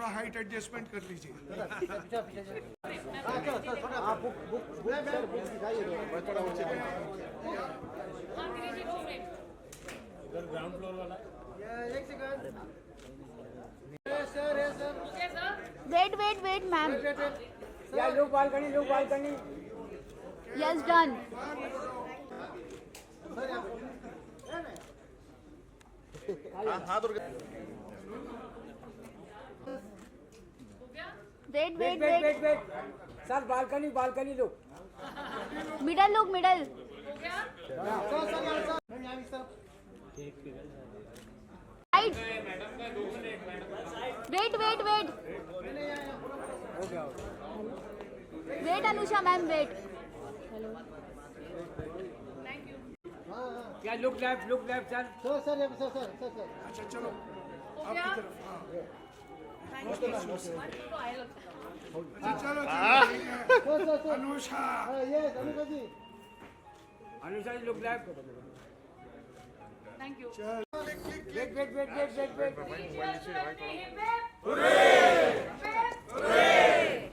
थोड़ा height adjustment कर लीजिए। ग्राउंड फ्लोर वाला एक सेकंड Wait, ma'am. या लोग balcony Yes, done. Wait. Sir balcony लोग Middle look, middle. Right. Wait. Wait, Anusha, ma'am, wait. या लुक लेफ्ट सर सर अच्छा चलो आपकी तरफ। हाँ चलो Anusha Anusha ji look left Thank you. Wait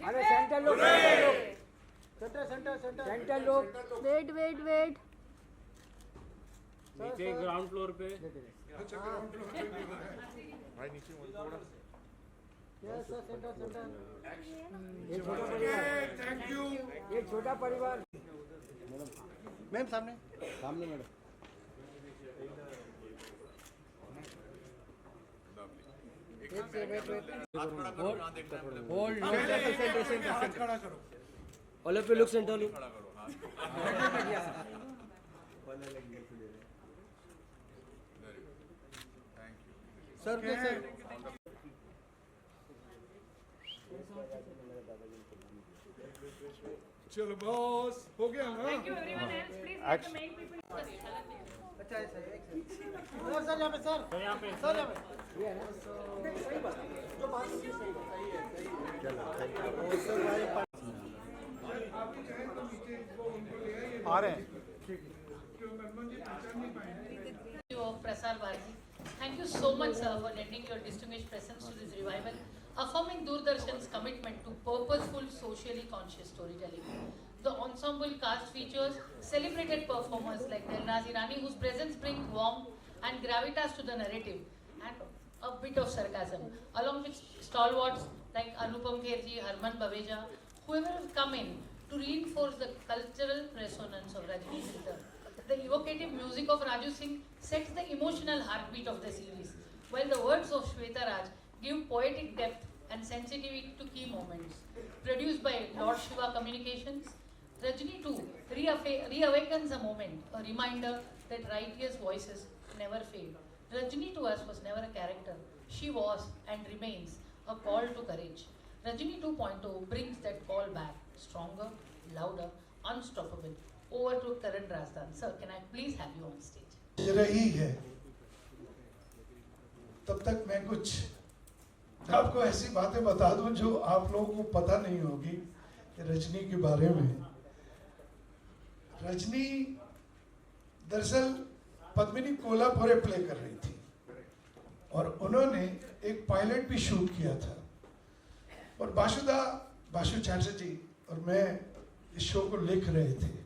अरे सेंटर लोग Wait. नीचे ग्राउंड फ्लोर पे अच्छा ग्राउंड फ्लोर पे भी है। Okay thank you. ये छोटा परिवार मैम सामने मैडम हाथ खड़ा करो। All of you look center sir चलो बॉस हो गया ना। Thank you, everyone else. Please let the main people discuss. अच्छा है सर यहाँ पे सर यहाँ पे आ रहे हैं of Prasar Bharati. Thank you so much, sir, for lending your distinguished presence to this revival, affirming Doordarshan's commitment to purposeful, socially conscious storytelling. The ensemble cast features celebrated performers like Dilnaz Irani, whose presence brings warmth and gravitas to the narrative, and a bit of sarcasm, along with stalwarts like Anupam Kherji, Harman Baweja, whoever has come in to reinforce the cultural resonance of Rajini's return. The evocative music of Raju Singh sets the emotional heartbeat of the series, while the words of Shweta Raj give poetic depth and sensitivity to key moments. Produced by Lord Shiva Communications, Rajini 2 reawakens a moment, a reminder that righteous voices never fail. Rajini to us was never a character. She was and remains a call to courage. Rajini 2.0 brings that call back, stronger, louder, unstoppable. Over to Karan Razdan. Sir, can I please have you on stage? रही है तब तक मैं कुछ आपको ऐसी बातें बता दूं जो आप लोगों को पता नहीं होगी कि रजनी के बारे में। रजनी दरअसल पद्मिनी कोल्हापुरे प्ले कर रही थी और उन्होंने एक पायलट भी शूट किया था और बाशु चैटर्जी और मैं इस शो को लिख रहे थे।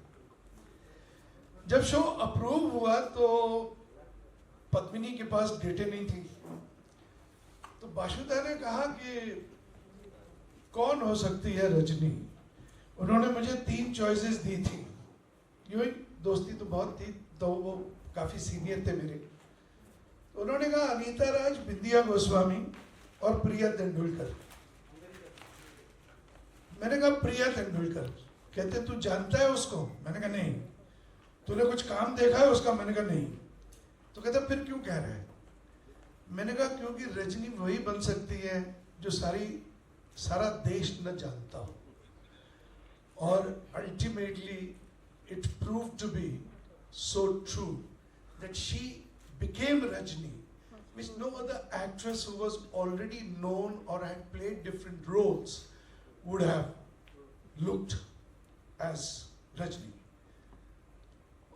जब शो अप्रूव हुआ तो पद्मिनी के पास डेटें नहीं थी, तो बाशुदा ने कहा कि कौन हो सकती है रजनी। उन्होंने मुझे 3 चॉइसेस दी थी, यूं ही दोस्ती तो बहुत थी, तो वो काफी सीनियर थे मेरे। उन्होंने कहा अनीता राज, बिंदिया गोस्वामी और प्रिया तेंदुलकर। मैंने कहा प्रिया तेंदुलकर। कहते तू जानता है उसको? मैंने कहा नहीं। तूने कुछ काम देखा है उसका? मैंने कहा नहीं। तो कहता फिर क्यों कह रहा है? मैंने कहा क्योंकि रजनी वही बन सकती है जो सारा देश न जानता हो। और ultimately it prove to be so true that she became Rajni, which no other actress who was already known or had played different roles would have looked as Rajni.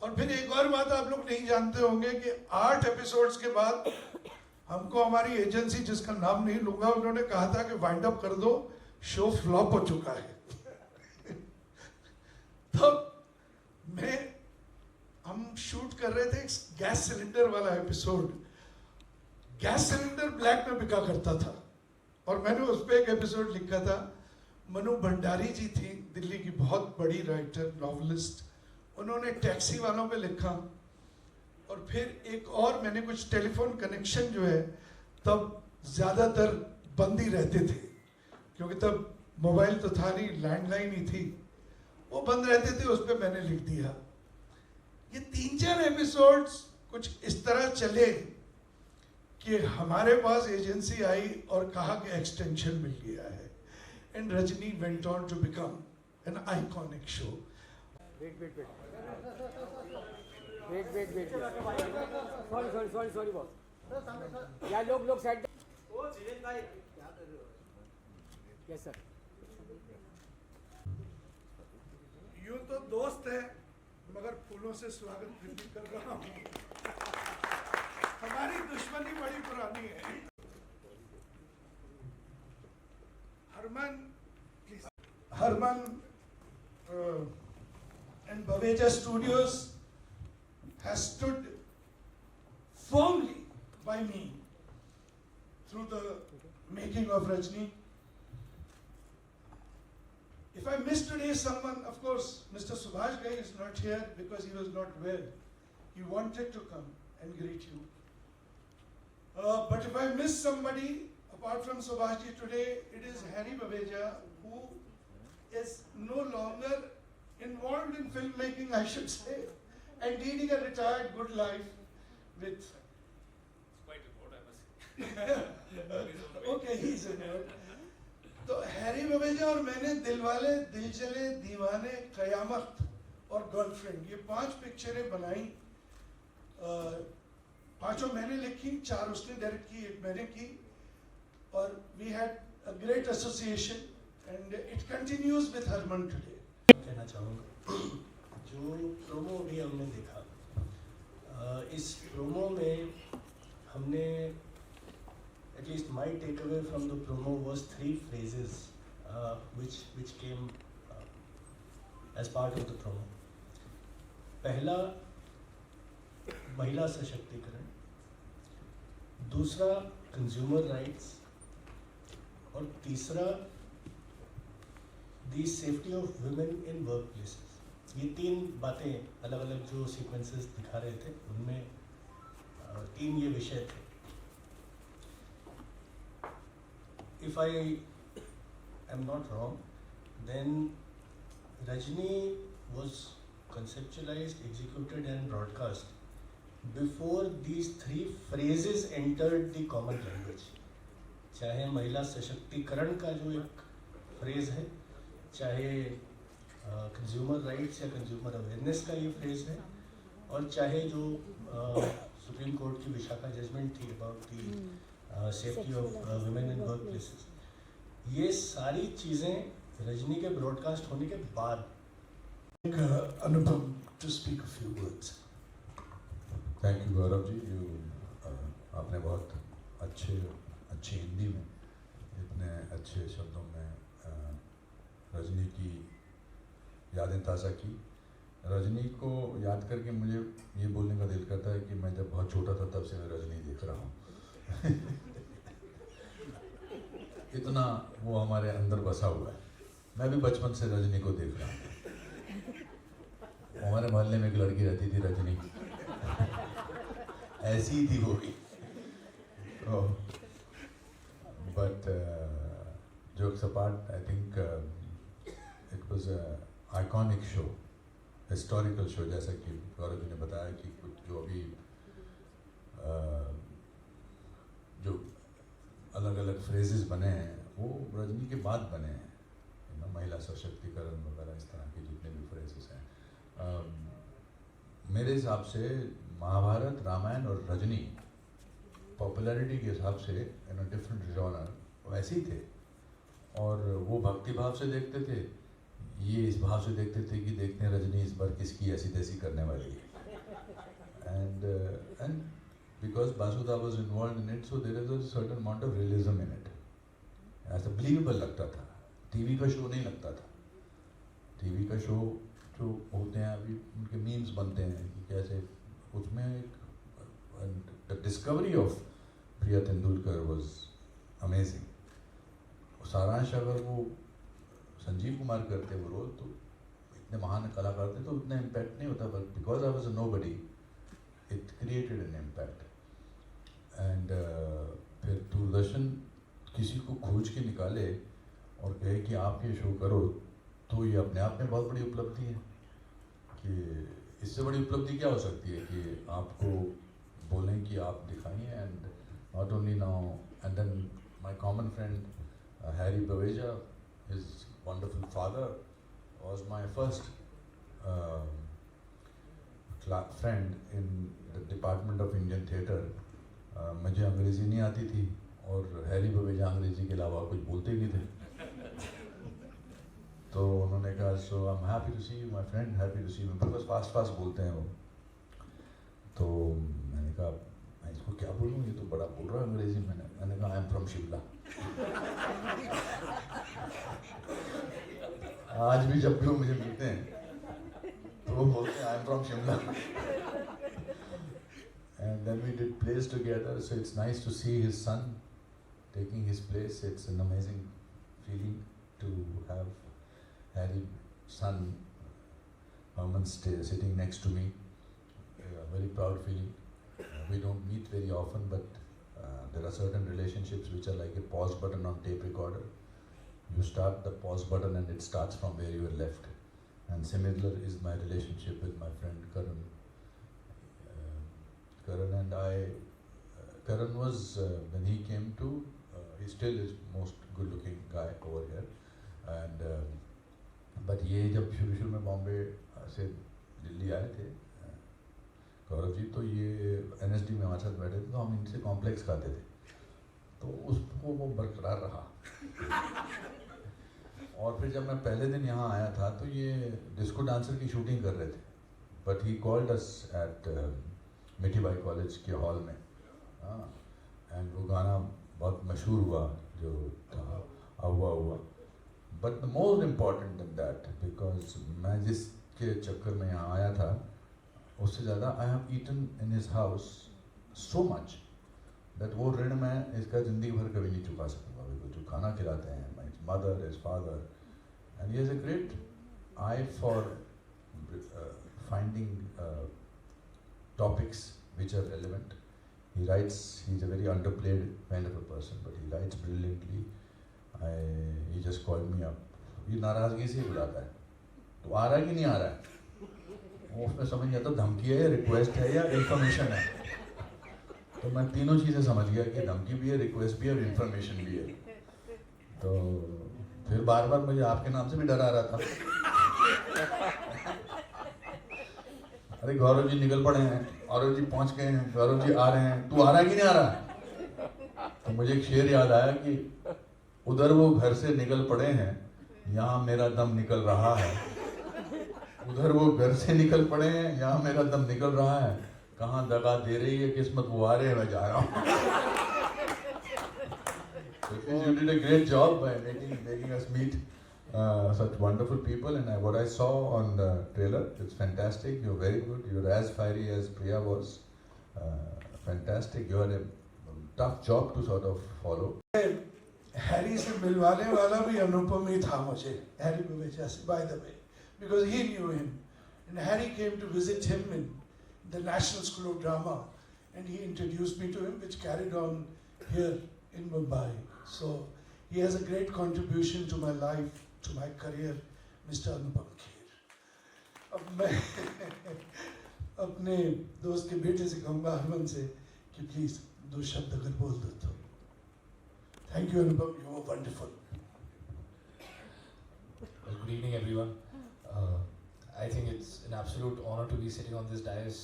और फिर एक और बात आप लोग नहीं जानते होंगे कि 8 एपिसोड्स के बाद हमको हमारी एजेंसी, जिसका नाम नहीं लूंगा, उन्होंने कहा था कि वाइंड अप कर दो, शो फ्लॉप हो चुका है। तब हम शूट कर रहे थे गैस सिलेंडर वाला एपिसोड। गैस सिलेंडर ब्लैक में बिका करता था और मैंने उस पर एक एपिसोड लिखा था। मनु भंडारी जी थी, दिल्ली की बहुत बड़ी राइटर, नॉवलिस्ट। उन्होंने टैक्सी वालों पे लिखा और फिर एक और मैंने कुछ टेलीफोन कनेक्शन जो है तब ज़्यादातर बंद ही रहते थे क्योंकि तब मोबाइल तो था नहीं, लैंडलाइन ही थी, वो बंद रहते थे, उस पर मैंने लिख दिया। ये 3-4 एपिसोड्स कुछ इस तरह चले कि हमारे पास एजेंसी आई और कहा कि एक्सटेंशन मिल गया है। And Rajni went on to become an iconic show. Wait sorry boss. या लोग साइड। Yes sir. यूं तो दोस्त है मगर फूलों से स्वागत फिर भी कर रहा हूँ। हमारी दुश्मनी बड़ी पुरानी है। Harman and Baweja Studios has stood firmly by me through the making of Rajni. If I miss today someone, of course, Mr. Subhash Ghai is not here because he was not well. He wanted to come and greet you. But if I miss somebody, apart from Subhash ji today, it is Harry Baweja, who is no longer involved in filmmaking, I should say, and leading a retired good life with... Quite a lot, I must say. Okay, he's a nerd. तो Harry Baweja और मैंने दिलवाले, दिल चले, दीवाने, कयामत और girlfriend, ये 5 पिक्चरें बनाई। 5 मैंने लिखी, 4 उसने डायरेक्ट की, 1 मैंने की, और we had a great association and it continues with Harman today. कहना चाहूँगा, जो प्रोमो भी हमने देखा, इस प्रोमो में हमने at least my takeaway from the promo was 3 phrases which came as part of the promo. पहला, महिला सशक्तिकरण, दूसरा कंज्यूमर राइट्स, और तीसरा the safety of women in work places. ये 3 बातें अलग अलग जो सीक्वेंसेस दिखा रहे थे, उनमें 3 ये विषय थे। If I am not wrong, then Rajni was conceptualized, executed and broadcast before these 3 phrases entered the common language. चाहे महिला सशक्तिकरण का जो एक फ्रेज है, चाहे कंज्यूमर राइट्स या कंज्यूमर अवेयरनेस का ये फ्रेज है, और चाहे जो सुप्रीम कोर्ट की विशाखा जजमेंट थी about the safety of women in work places, ये सारी चीज़ें रजनी के ब्रॉडकास्ट होने के बाद। Anupam to speak a few words. Thank you Gaurav ji, आपने बहुत अच्छी हिंदी में इतने अच्छे शब्दों में रजनी की यादें ताज़ा की। रजनी को याद करके मुझे ये बोलने का दिल करता है कि मैं जब बहुत छोटा था तब से मैं रजनी देख रहा हूँ। इतना वो हमारे अंदर बसा हुआ है। मैं भी बचपन से रजनी को देख रहा हूँ। हमारे मोहल्ले में एक लड़की रहती थी रजनी, ऐसी ही थी वो भी। But jokes apart, I think it was an iconic show, historical show, जैसा कि गौरव जी ने बताया कि कुछ जो अभी जो अलग अलग फ्रेजेस बने हैं वो रजनी के बाद बने हैं, महिला सशक्तिकरण वगैरह इस तरह के जितने भी फ्रेजेस हैं। मेरे हिसाब से महाभारत, रामायण और रजनी पॉपुलैरिटी के हिसाब से इन अ डिफरेंट जॉनर वैसे ही थे, और वो भक्ति भाव से देखते थे, ये इस भाव से देखते थे कि देखते हैं रजनी इस बार किसकी ऐसी तैसी करने वाली है। And because because Basudha was involved in it, so there is a certain amount of realism in it. ऐसा believable लगता था. टीवी का शो नहीं लगता था. टीवी का शो जो होते हैं अभी उनके मीम्स बनते हैं कि कैसे उसमें the discovery of Priya Tendulkar was amazing. सारांश अगर वो संजीव कुमार करते वो रोल तो इतने महान कलाकार थे तो उतना इम्पैक्ट नहीं होता, but because I was a nobody it created an impact. And फिर दूरदर्शन किसी को खोज के निकाले और कहे कि आप ये शो करो, तो ये अपने आप में बहुत बड़ी उपलब्धि है. कि इससे बड़ी उपलब्धि क्या हो सकती है कि आपको बोलें कि आप दिखाइए. And not only now, and then my common friend Harry Baweja, his wonderful father, was my first friend in the Department of Indian Theatre. मुझे अंग्रेज़ी नहीं आती थी और हैरी बवेजा अंग्रेज़ी के अलावा कुछ बोलते ही नहीं थे. तो उन्होंने कहा so I am happy to see you my friend, happy to see you. Because fast बोलते हैं वो. तो मैंने कहा मैं इसको क्या बोलूँ, ये तो बड़ा बोल रहा है अंग्रेज़ी. मैंने कहा आई एम फ्रॉम शिमला. आज भी जब भी वो मुझे मिलते हैं तो वो बोलते हैं I am from Shimla. And then we did place together, so it's nice to see his son taking his place. It's an amazing feeling to have Harry's son Herman sitting next to me. A very proud feeling. We don't meet very often, but there are certain relationships which are like a pause button on tape recorder. You start the pause button and it starts from where you were left. And similar is my relationship with my friend Karan. Karan was, when he came to, he still is most good looking guy over here. And but ये जब शुरू में बॉम्बे से दिल्ली आए थे गौरव जी, तो ये NSD में हमारे साथ बैठे थे, तो हम इनसे कॉम्प्लेक्स खाते थे. तो उसको वो बरकरार रहा. और फिर जब मैं पहले दिन यहाँ आया था तो ये डिस्को डांसर की शूटिंग कर रहे थे. But he called us at Mithibai college के हॉल में. एंड वो गाना बहुत मशहूर हुआ जो था अहुआ हुआ. But the most important than that, because मैं जिसके चक्कर में यहाँ आया था उससे ज़्यादा I have eaten in his house so much that वो ऋण मैं इसका ज़िंदगी भर कभी नहीं चुका सकूँगा. बिकॉज जो खाना खिलाते हैं, my mother, his father, and he has a great eye for finding topics which are relevant. He writes, he's a very underplayed kind of a person, but he writes brilliantly. He just called me up. ये नाराज़गी से बुलाता है, तो आ रहा है कि नहीं आ रहा है. वो उसमें समझ नहीं आता धमकी है या रिक्वेस्ट है या इन्फॉर्मेशन है. तो मैं तीनों चीज़ें समझ गया कि धमकी भी है, रिक्वेस्ट भी है और इन्फॉर्मेशन भी है. तो फिर बार बार मुझे आपके नाम से भी डर आ रहा था. अरे गौरव जी निकल पड़े हैं, गौरव जी पहुंच गए हैं, गौरव जी आ रहे हैं, तू आ रहा है कि नहीं आ रहा. तो मुझे एक शेर याद आया कि उधर वो घर से निकल पड़े हैं, यहाँ मेरा दम निकल रहा है. उधर वो घर से निकल पड़े हैं, यहाँ मेरा दम निकल रहा है. कहाँ दगा दे रही है किस्मत, वो आ रहे हैं, मैं जा रहा हूँ. You did a great job by making us meet such wonderful people, and what I saw on the trailer, it's fantastic. You're very good. You're as fiery as Priya was. Fantastic. You had a tough job to sort of follow. Harry से मिलवाने वाला भी अनुपम ही था मुझे, Harry Baweja से, by the way, because he knew him. And Harry came to visit him in the National School of Drama, and he introduced me to him, which carried on here in Mumbai. So he has a great contribution to my life, to my career, Mr. Anupam Kher. अब मैं अपने दोस्त के बेटे से कहूँगा हरमन से कि प्लीज 2 शब्द अगर बोल दो तो. Thank you, Anupam. You were wonderful. Well, good evening, everyone. I think it's an absolute honor to be sitting on this dais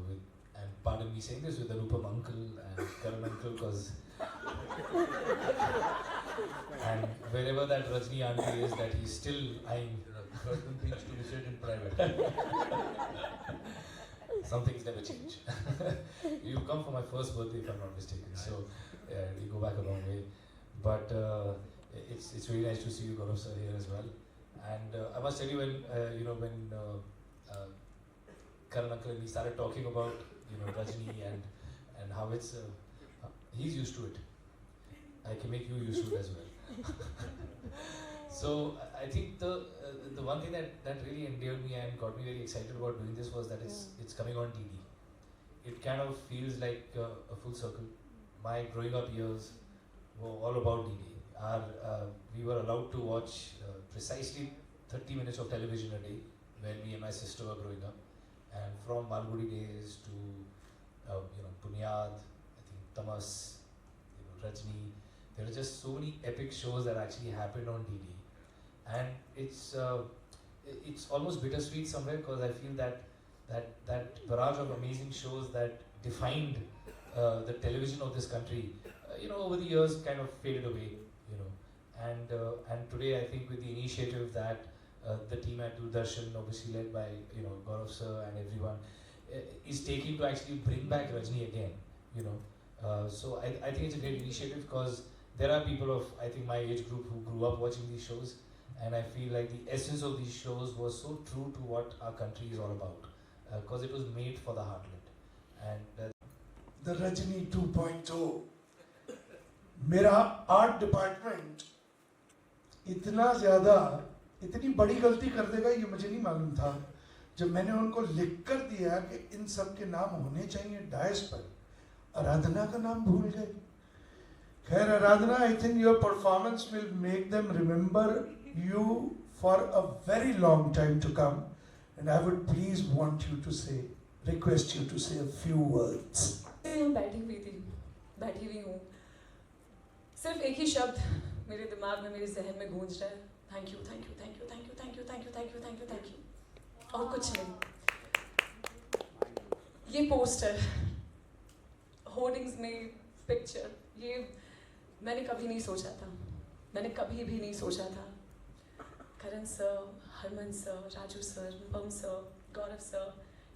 with, and pardon me saying this, with Anupam uncle and Karan uncle, because and wherever that Rajni auntie is, that he's still eyeing. Certain things to be said in private. some things never change. You come for my first birthday, if I'm not mistaken. So you go back a long way. But it's really nice to see you, Gaurav sir, here as well. And I must tell you, when Karan uncle and me started talking about Rajni and how it's he's used to it. I can make you used to it as well. So I think the one thing that really endeared me and got me very excited about doing this was that it's coming on DD. It kind of feels like a full circle. My growing up years were all about DD. We were allowed to watch precisely 30 minutes of television a day when me and my sister were growing up. And from Malgudi days to Bunyad, I think Tamas, Rajni, there are just so many epic shows that actually happened on DD. And it's almost bittersweet somewhere, because I feel that barrage of amazing shows that defined the television of this country, over the years kind of faded away, and today I think with the initiative that the team at Doordarshan, obviously led by Gaurav sir and everyone, is taking to actually bring back Rajni again, so I think it's a great initiative, because there are people of I think my age group who grew up watching these shows, and I feel like the essence of these shows was so true to what our country is all about, because it was made for the heartland. And The Rajni 2.0, मेरा art department इतनी बड़ी गलती कर देगा ये मुझे नहीं मालूम था। जब मैंने उनको लिख कर दिया कि इन सब के नाम होने चाहिए डायस पर, आराधना का नाम भूल गए। खैर Aradhana, I think your performance will make them remember you for a very long time to come, and I would please request you to say a few words. बैठी हुई हूँ, सिर्फ एक ही शब्द मेरे दिमाग में, मेरे जहन में गूंज रहा है, thank you thank you thank you thank you thank you thank you thank you thank you thank you, और कुछ नहीं। ये पोस्टर, होर्डिंग्स में पिक्चर, ये मैंने कभी नहीं सोचा था, मैंने कभी भी नहीं सोचा था। Karan sir, Harman sir, Raju sir, Anupam sir, Gaurav sir,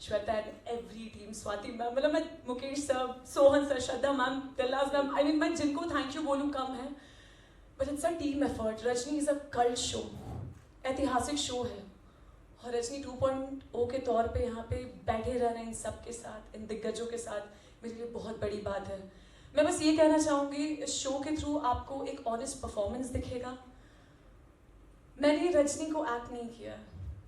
Shweta and every team, Swati ma'am, मतलब मैं Mukesh sir, Sohan sir, Shraddha ma'am, Dilnaz ma'am, I mean मैं जिनको थैंक यू बोलूँ कम है, but it's a team effort. Rajni is a cult show, ऐतिहासिक शो है, और रजनी 2.0 के तौर पे यहाँ पे बैठे रहना इन सब के साथ, इन दिग्गजों के साथ, मेरे लिए बहुत बड़ी बात है। मैं बस ये कहना चाहूँगी, इस शो के थ्रू आपको एक ऑनेस्ट परफॉर्मेंस दिखेगा। मैंने रजनी को एक्ट नहीं किया,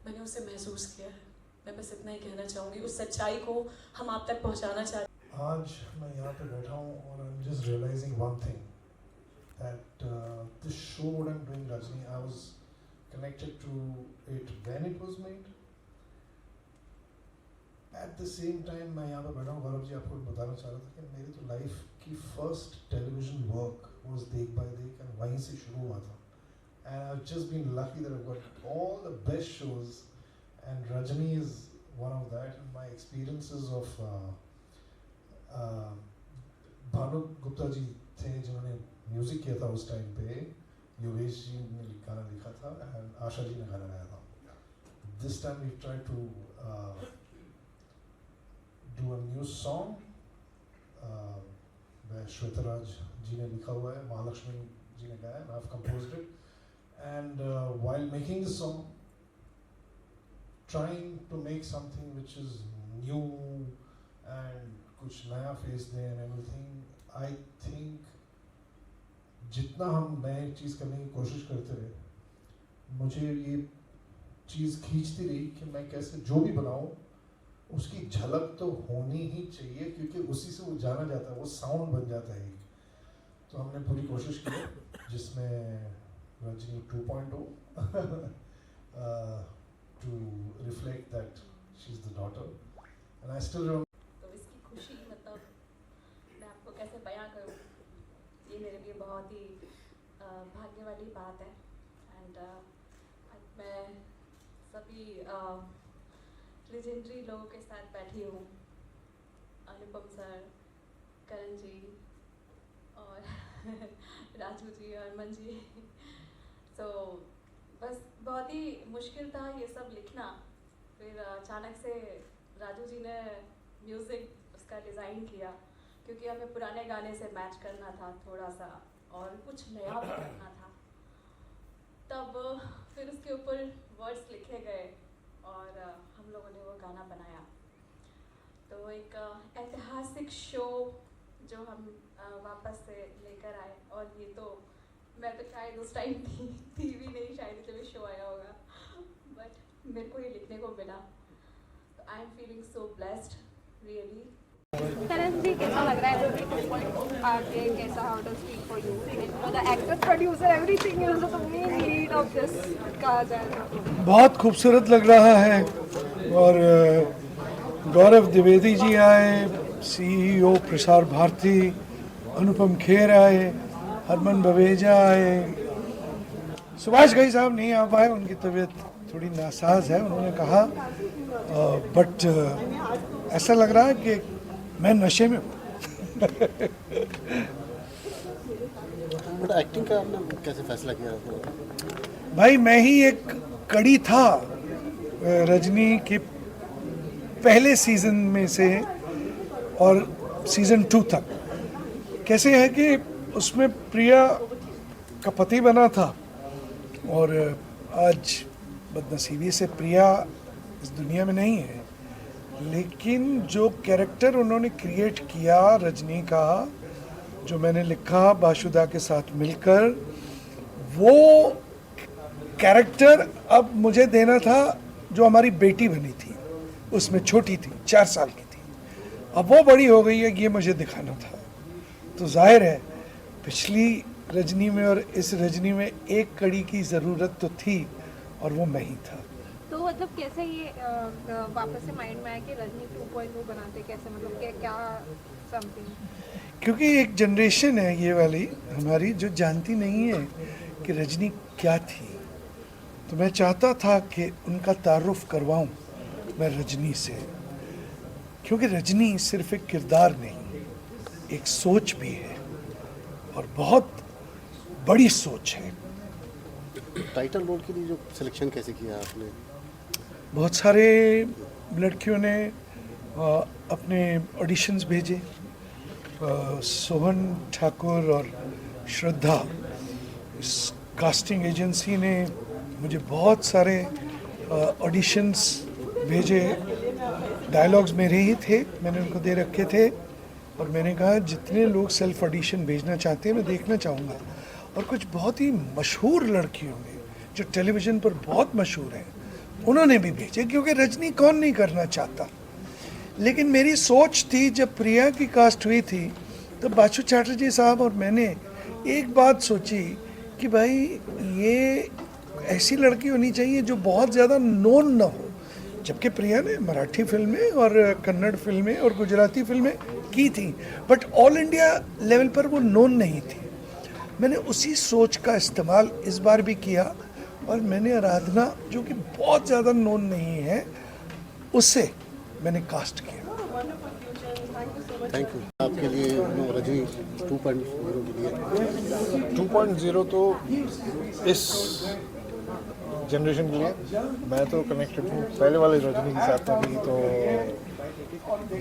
मैंने उसे महसूस किया है। मैं बस इतना ही कहना चाहूँगी, उस सच्चाई को हम आप तक पहुँचाना चाहते हैं। आज मैं यहाँ पे बैठा हूँ और I am just realising one thing, that this show what I am doing Rajni, I was connected to it when it was made. At the same time मैं यहाँ पे बैठा हूँ, गौरव जी आपको बताना चाह रहा था कि मेरी तो लाइफ की फर्स्ट टेलीविजन वर्क वाज देख बाय देख, एंड वहीं से शुरू हुआ था। And I've just been lucky that I've got all the best shows, and Rajni is one of that. And my experiences of Bhanu Gupta ji थे जिन्होंने म्यूजिक किया था उस टाइम पे, योगेश जी ने गाना लिखा था, and आशा जी ने गाना गाया था। This time we've tried to do a new song where Shwetraj जी ने लिखा हुआ है, महालक्ष्मी जी ने गाया, and I've composed it. And while making this song, trying to make something which is new and कुछ नया face दें and everything, I think जितना हम नए चीज़ करने की कोशिश करते रहे, मुझे ये चीज़ खींचती रही कि मैं कैसे जो भी बनाऊँ उसकी झलक तो होनी ही चाहिए, क्योंकि उसी से वो जाना जाता है, वो साउंड बन जाता है। तो हमने पूरी कोशिश की, जिसमें Rajni 2.0 to reflect that she's the daughter, and I still remember. तो इसकी खुशी, मतलब मैं आपको कैसे बयां करूं, ये मेरे लिए बहुत ही भाग्य वाली बात है। एंड मैं सभी लेजेंडरी लोगों के साथ बैठी हूँ, अनुपम सर, करण जी और राजू जी, हरमन जी। तो बस बहुत ही मुश्किल था ये सब लिखना, फिर अचानक से राजू जी ने म्यूज़िक उसका डिज़ाइन किया, क्योंकि हमें पुराने गाने से मैच करना था थोड़ा सा और कुछ नया भी करना था। तब फिर उसके ऊपर वर्ड्स लिखे गए और हम लोगों ने वो गाना बनाया। तो एक ऐतिहासिक शो जो हम वापस से लेकर आए, और ये तो मैं तो शायद उस टाइम थी भी नहीं शायद जब ये शो आया होगा, बट मेरे को ये लिखने को मिला। तो I am feeling so blessed really. Karan ji, कैसा लग रहा है आके, कैसा how does feel for you? The actor, producer, everything is the main lead of this, कहा जाए तो बहुत खूबसूरत लग रहा है। और गौरव द्विवेदी जी आए, CEO प्रसार भारती, अनुपम खेर आए, हरमन बवेजा आए, सुभाष घई साहब नहीं आ पाए, उनकी तबीयत थोड़ी नासाज है उन्होंने कहा, बट ऐसा लग रहा है कि मैं नशे में हूँ। बट एक्टिंग का आपने कैसे फैसला किया? भाई मैं ही एक कड़ी था रजनी के पहले सीजन में से और सीजन 2 तक। कैसे है कि उसमें प्रिया का पति बना था और आज बदनसीबी से प्रिया इस दुनिया में नहीं है, लेकिन जो कैरेक्टर उन्होंने क्रिएट किया रजनी का, जो मैंने लिखा बाशुदा के साथ मिलकर, वो कैरेक्टर अब मुझे देना था जो हमारी बेटी बनी थी, उसमें छोटी थी, 4 साल की थी, अब वो बड़ी हो गई है, ये मुझे दिखाना था। तो जाहिर है पिछली रजनी में और इस रजनी में एक कड़ी की ज़रूरत तो थी और वो मैं ही था। तो मतलब कैसे ये वापस से माइंड में आया कि रजनी 2.0 बनाते कैसे, मतलब क्या समथिंग? क्योंकि एक जनरेशन है ये वाली हमारी जो जानती नहीं है कि रजनी क्या थी, तो मैं चाहता था कि उनका तारुफ करवाऊं मैं रजनी से, क्योंकि रजनी सिर्फ एक किरदार नहीं, एक सोच भी है और बहुत बड़ी सोच है। टाइटल रोल के लिए जो सिलेक्शन कैसे किया आपने? बहुत सारे लड़कियों ने अपने ऑडिशंस भेजे। सोहन ठाकुर और श्रद्धा, इस कास्टिंग एजेंसी ने मुझे बहुत सारे ऑडिशंस भेजे। डायलॉग्स मेरे ही थे, मैंने उनको दे रखे थे और मैंने कहा जितने लोग सेल्फ ऑडिशन भेजना चाहते हैं मैं देखना चाहूँगा। और कुछ बहुत ही मशहूर लड़कियों ने जो टेलीविज़न पर बहुत मशहूर हैं उन्होंने भी भेजे, क्योंकि रजनी कौन नहीं करना चाहता। लेकिन मेरी सोच थी, जब प्रिया की कास्ट हुई थी तो बासु चैटर्जी साहब और मैंने एक बात सोची कि भाई ये ऐसी लड़की होनी चाहिए जो बहुत ज़्यादा नोन ना हो। जबकि प्रिया ने मराठी फिल्में और कन्नड़ फिल्में और गुजराती फिल्में की थी, बट ऑल इंडिया लेवल पर वो नोन नहीं थी। मैंने उसी सोच का इस्तेमाल इस बार भी किया और मैंने आराधना, जो कि बहुत ज़्यादा नोन नहीं है, उससे मैंने कास्ट किया। Thank you. आपके लिए रजनी 2.0 के लिए 2.0 तो इस जनरेशन के लिए मैं तो कनेक्टेड हूँ पहले वाले रजनी के साथ में भी, तो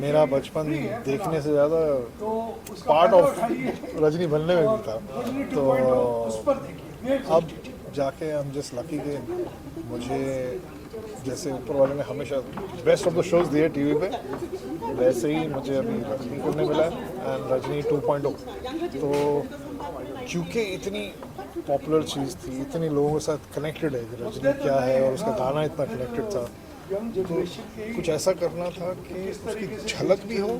मेरा बचपन देखने से ज़्यादा पार्ट ऑफ रजनी बनने में भी था। तो अब जाके हम जस्ट लकी के मुझे जैसे ऊपर वाले ने हमेशा बेस्ट ऑफ द शोज दिए टीवी पे, वैसे ही मुझे अभी रजनी करने मिला है एंड रजनी 2.0। तो क्योंकि इतनी पॉपुलर चीज़ थी, इतने लोगों के साथ कनेक्टेड है कि रजनी क्या है और उसका गाना इतना कनेक्टेड था, तो कुछ ऐसा करना था कि उसकी झलक भी हो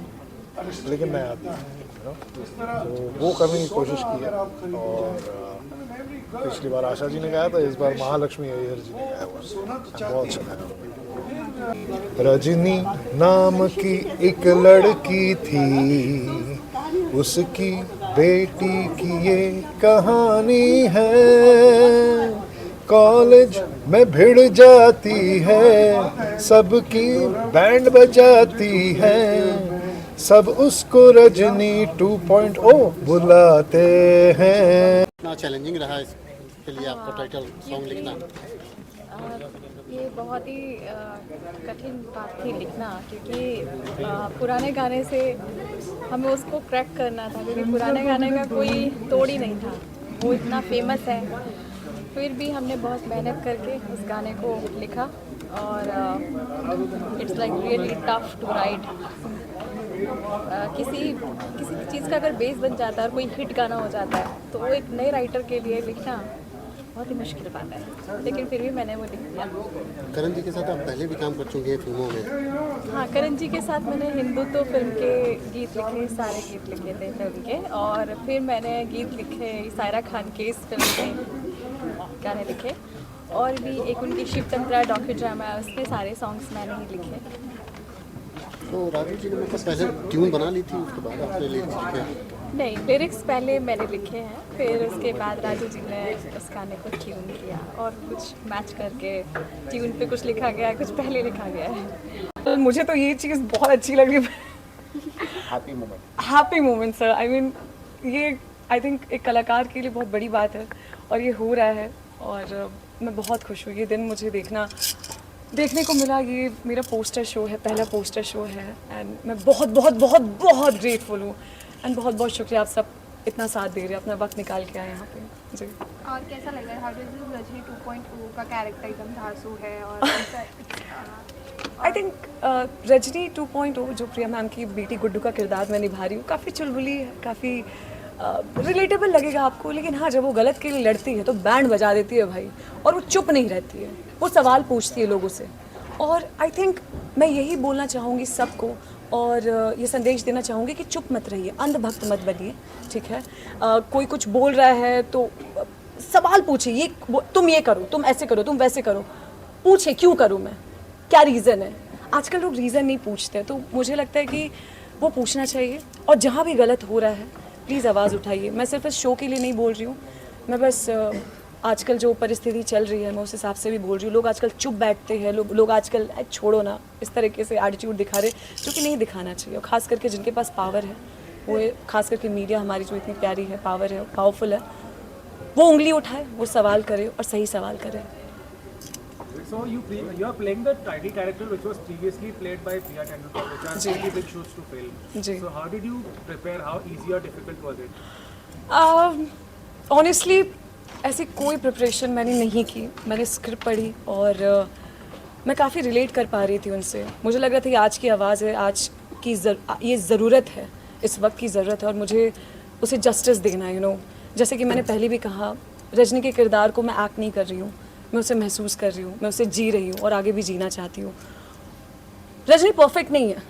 लेकिन नया भी हो, तो वो करने की कोशिश की है। और पिछली बार आशा जी ने गाया था, इस बार महालक्ष्मी अय्यर जी ने गाया हुआ, बहुत अच्छा गाया। रजनी नाम की एक लड़की थी, उसकी बेटी की ये कहानी है। कॉलेज में भिड़ जाती है, सबकी बैंड बजाती है, सब उसको रजनी 2.0 बुलाते हैं। कितना चैलेंजिंग रहा इसके लिए आपका टाइटल सॉन्ग लिखना? ये बहुत ही कठिन बात थी लिखना, क्योंकि पुराने गाने से हमें उसको क्रैक करना था, क्योंकि पुराने गाने का कोई तोड़ ही नहीं था, वो इतना फेमस है। फिर भी हमने बहुत मेहनत करके उस गाने को लिखा और it's like really tough to write. किसी चीज़ का अगर बेस बन जाता है और कोई हिट गाना हो जाता है तो वो एक नए राइटर के लिए लिखना बहुत ही मुश्किल बात है, लेकिन फिर भी मैंने वो लिख दिया। करण जी के साथ आप पहले भी काम कर चुके हैं फिल्मों में? हाँ, करण जी के साथ मैंने हिंदुत्व फिल्म के गीत लिखे, सारे गीत लिखे थे फिल्म के, और फिर मैंने गीत लिखे सायरा खान के इस फिल्म के गाने लिखे, और भी एक उनकी शिव तंत्रा डॉक्यू ड्रामा है, उसके सारे सॉन्ग्स मैंने ही लिखे। तो राजू जी ने मतलब पहले ट्यून बना ली थी, उसके बाद आपने लिरिक्स लिखे? नहीं, लिरिक्स पहले मैंने लिखे हैं, फिर उसके बाद राजू जी ने उस गाने को ट्यून किया और कुछ मैच करके ट्यून पे कुछ लिखा गया है, कुछ पहले लिखा गया है। तो मुझे तो ये चीज़ बहुत अच्छी लगी। Happy moment sir, I mean ये आई थिंक एक कलाकार के लिए बहुत बड़ी बात है और ये हो रहा है और मैं बहुत खुश हूँ। ये दिन मुझे देखने को मिला। ये मेरा पोस्टर शो है, पहला पोस्टर शो है, एंड मैं बहुत बहुत बहुत बहुत ग्रेटफुल हूँ एंड बहुत बहुत शुक्रिया आप सब इतना साथ दे रहे हैं, अपना वक्त निकाल के आए यहाँ पे जी। और कैसा लग रहा है हाउ डज रजनी 2.0 का कैरेक्टर एकदम धांसू है और आई थिंक रजनी 2.0 जो प्रिया मैम की बेटी गुड्डू का किरदार मैं निभा रही हूँ, काफ़ी चुलबुली है, काफ़ी रिलेटेबल लगेगा आपको, लेकिन हाँ जब वो गलत के लिए लड़ती है तो बैंड बजा देती है भाई, और वो चुप नहीं रहती है, वो सवाल पूछती है लोगों से। और आई थिंक मैं यही बोलना चाहूँगी सबको और ये संदेश देना चाहूँगी कि चुप मत रहिए, अंधभक्त मत बनिए, ठीक है। कोई कुछ बोल रहा है तो सवाल पूछिए, ये तुम ये करो, तुम ऐसे करो, तुम वैसे करो, पूछे क्यों करूँ मैं, क्या रीज़न है। आजकल लोग रीज़न नहीं पूछते, तो मुझे लगता है कि वो पूछना चाहिए, और जहाँ भी गलत हो रहा है प्लीज़ आवाज़ उठाइए। मैं सिर्फ इस शो के लिए नहीं बोल रही हूँ, मैं बस आजकल जो परिस्थिति चल रही है मैं उस हिसाब से भी बोल रही हूँ। लोग आजकल चुप बैठते हैं, लोग आजकल छोड़ो ना इस तरीके से एटीट्यूड दिखा रहे, जो कि नहीं दिखाना चाहिए। और ख़ास करके जिनके पास पावर है, वो खास करके मीडिया हमारी जो इतनी प्यारी है, पावर है, पावरफुल है, वो उंगली उठाए, वो सवाल करे और सही सवाल करे। So you are playing the title character which was previously played by Priya Tendulkar, which are really big shoes to fill. So how did you prepare? How easy or difficult was it? Honestly, ऐसी कोई preparation मैंने नहीं की। मैंने script पढ़ी और मैं काफ़ी रिलेट कर पा रही थी उनसे। मुझे लग रहा था कि आज की आवाज़ है, आज की ये ज़रूरत है, इस वक्त की ज़रूरत है और मुझे उसे जस्टिस देना है, यू नो। जैसे कि मैंने पहले भी कहा, रजनी के किरदार को मैं एक्ट नहीं कर रही हूँ, मैं उसे महसूस कर रही हूँ, मैं उसे जी रही हूँ और आगे भी जीना चाहती हूँ। रजनी परफेक्ट नहीं है,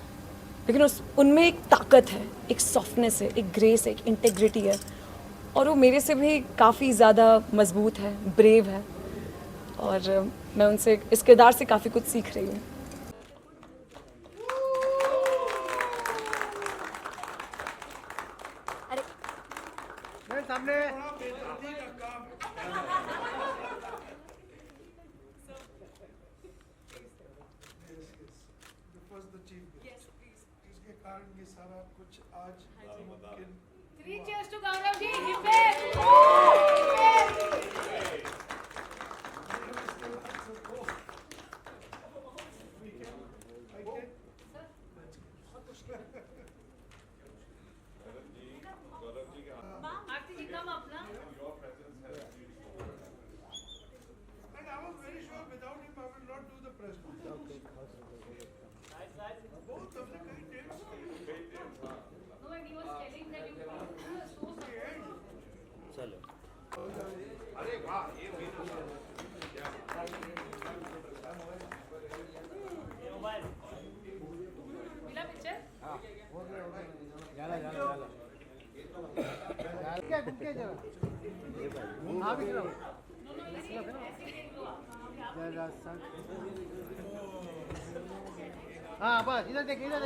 लेकिन उनमें एक ताकत है, एक सॉफ्टनेस है, एक ग्रेस है, एक इंटेग्रिटी है, और वो मेरे से भी काफ़ी ज़्यादा मजबूत है, ब्रेव है, और मैं उनसे इस किरदार से काफ़ी कुछ सीख रही हूँ। सामने इसके कारण ये सारा कुछ आज मुमकिन। 3 cheers to Gaurav ji. Hip hip. Aarti ji come up ना. And I was very sure without him I will not do the press conference. Both of the dates. No, and he was telling that you were so चलो। अरे वाह, ये मिला picture? हाँ, हो गया। जाला। क्या जरा? हाँ भी चलो। हाँ बस इधर देख, इधर।